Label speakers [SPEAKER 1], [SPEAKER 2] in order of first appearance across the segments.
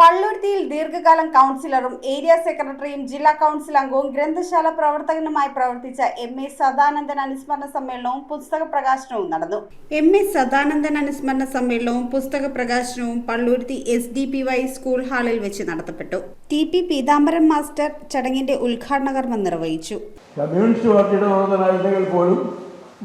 [SPEAKER 1] പള്ളുരുത്തിയിൽ ദീർഘകാലം കൗൺസിലറും ഏരിയ സെക്രട്ടറിയും ജില്ലാ കൗൺസിൽ അംഗവും ഗ്രന്ഥശാല പ്രവർത്തകനുമായി പ്രവർത്തിച്ച എം.എ. സദാനന്ദൻ അനുസ്മരണ സമ്മേളനവും പുസ്തക പ്രകാശനവും നടന്നു. എം.എ. സദാനന്ദൻ അനുസ്മരണ സമ്മേളനവും പുസ്തക പ്രകാശനവും പള്ളുരുത്തി SDPY സ്കൂൾ ഹാളിൽ വെച്ച് നടത്തപ്പെട്ടു. T.P. പീതാംബരൻ മാസ്റ്റർ ചടങ്ങിന്റെ ഉദ്ഘാടന കർമ്മം നിർവഹിച്ചു.
[SPEAKER 2] കമ്മ്യൂണിസ്റ്റ് പാർട്ടിയുടെ പ്രവർത്തനമായിരുന്നെങ്കിൽ പോലും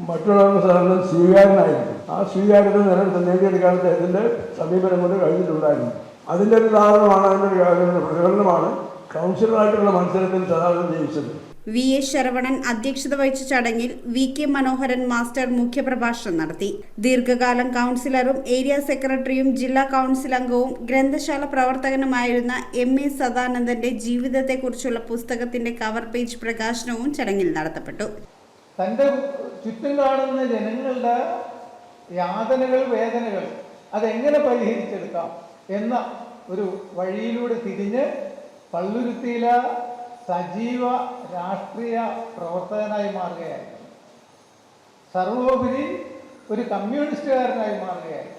[SPEAKER 2] മറ്റുള്ളവർക്ക് സാധാരണ സ്വീകാര്യനായിരുന്നു. ആ സ്വീകാര്യത നേടിയെടുക്കാൻ അദ്ദേഹത്തിൻ്റെ സമീപനം കൊണ്ട് കഴിഞ്ഞിട്ടുണ്ടായിരുന്നു. അതിൻ്റെ ഒരു ഉദാഹരണമാണ്, അതിൻ്റെ പ്രകടനമാണ് കൗൺസിലറായിട്ടുള്ള മത്സരത്തിൽ സദാനന്ദൻ ജയിച്ചത്.
[SPEAKER 1] V.A. ശരവണൻ അധ്യക്ഷത വഹിച്ച ചടങ്ങിൽ V.K. മനോഹരൻ മാസ്റ്റർ മുഖ്യപ്രഭാഷണം നടത്തി. ദീർഘകാലം കൗൺസിലറും ഏരിയ സെക്രട്ടറിയും ജില്ലാ കൗൺസിൽ അംഗവും ഗ്രന്ഥശാല പ്രവർത്തകനുമായിരുന്ന M.A. സദാനന്ദന്റെ ജീവിതത്തെക്കുറിച്ചുള്ള പുസ്തകത്തിന്റെ കവർ പേജ് പ്രകാശനവും ചടങ്ങിൽ നടത്തപ്പെട്ടു.
[SPEAKER 3] തൻ്റെ ചുറ്റും കാണുന്ന ജനങ്ങളുടെ യാതനകൾ, വേദനകൾ അതെങ്ങനെ പരിഹരിച്ചെടുക്കാം എന്ന ഒരു വഴിയിലൂടെ തിരിഞ്ഞ് പള്ളുരുത്തിയിലെ സജീവ രാഷ്ട്രീയ പ്രവർത്തകനായി മാറുകയായിരുന്നു. സർവോപരി ഒരു കമ്മ്യൂണിസ്റ്റുകാരനായി മാറുകയായിരുന്നു.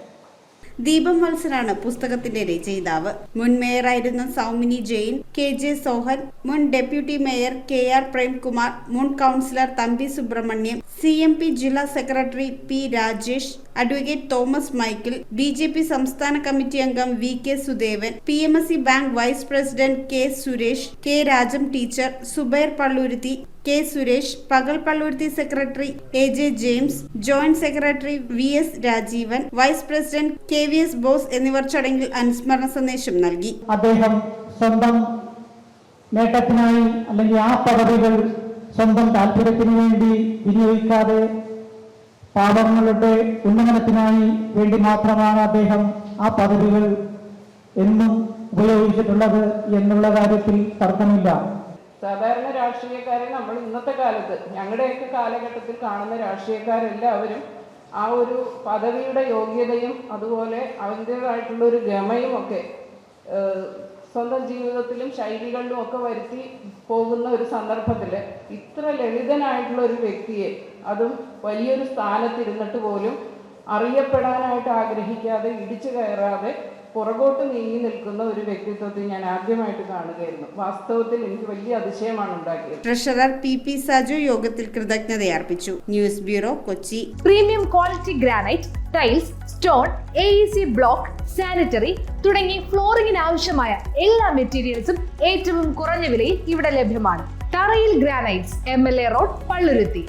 [SPEAKER 1] ദീപം വത്സനാണ് പുസ്തകത്തിന്റെ രചയിതാവ്. മുൻ മേയറായിരുന്ന സൗമിനി ജെയിൻ, K.J. സോഹൻ, മുൻ ഡെപ്യൂട്ടി മേയർ K.R. പ്രേംകുമാർ, മുൻ കൗൺസിലർ തമ്പി സുബ്രഹ്മണ്യം, CMP ജില്ലാ സെക്രട്ടറി P. Rajesh, advocate Thomas Michael, BJP സംസ്ഥാന കമ്മിറ്റി അംഗം V.K. Sudevan, PMSC bank vice president K. Suresh, K. Rajam teacher, Zubair Palluruthy, K. Suresh, പകൽ Palluruthy secretary A.J. James, joint secretary V.S. Rajeevan, vice president K.V.S. Bose എന്നിവർ ചടങ്ങിൽ അനുസ്മരണ സന്ദേശം നൽകി.
[SPEAKER 4] അദ്ദേഹം സ്വന്തം നേട്ടത്തിനായി അല്ലെങ്കിൽ ആ പദവികൾ സ്വന്തം താല്പര്യത്തിനു വേണ്ടി വിനിയോഗിക്കാതെ പാവങ്ങളുടെ ഉന്നമനത്തിനായി വേണ്ടി മാത്രമാണ് അദ്ദേഹം ആ പദവികൾ എന്നും ഉപയോഗിച്ചിട്ടുള്ളത് എന്നുള്ള കാര്യത്തിൽ തർക്കമില്ല.
[SPEAKER 5] സാധാരണ രാഷ്ട്രീയക്കാരെ നമ്മൾ ഇന്നത്തെ കാലത്ത് ഞങ്ങളുടെയൊക്കെ കാലഘട്ടത്തിൽ കാണുന്ന രാഷ്ട്രീയക്കാരെല്ലാവരും ആ ഒരു പദവിയുടെ യോഗ്യതയും അതുപോലെ അതിൻ്റേതായിട്ടുള്ള ഒരു ഗമയും ഒക്കെ സ്വന്തം ജീവിതത്തിലും ശൈലികളിലും ഒക്കെ വരുത്തി പോകുന്ന ഒരു സന്ദർഭത്തിൽ ഇത്ര ലളിതനായിട്ടുള്ള ഒരു വ്യക്തിയെ, അതും വലിയൊരു സ്ഥാനത്തിരുന്നിട്ട് പോലും അറിയപ്പെടാനായിട്ട് ആഗ്രഹിക്കാതെ, ഇടിച്ചു കയറാതെ പുറകോട്ട് നീങ്ങി നിൽക്കുന്ന ഒരു വ്യക്തിത്വത്തെ ഞാൻ ആദ്യമായിട്ട് കാണുകയായിരുന്നു. വാസ്തവത്തിൽ എനിക്ക് വലിയ അതിശയമാണ് ഉണ്ടാക്കിയത്.
[SPEAKER 1] Treasurer P.P. സജു യോഗത്തിൽ കൃതജ്ഞതയർപ്പിച്ചു. News bureau, Kochi.
[SPEAKER 6] Premium quality granite, tiles, stone, AEC block, sanitary തുടങ്ങി ഫ്ലോറിംഗിന് ആവശ്യമായ എല്ലാ മെറ്റീരിയൽസും ഏറ്റവും കുറഞ്ഞ വിലയിൽ ഇവിടെ ലഭ്യമാണ്. തറയിൽ ഗ്രാനൈറ്റ്സ്, MLA റോഡ്, പള്ളുരുത്തി.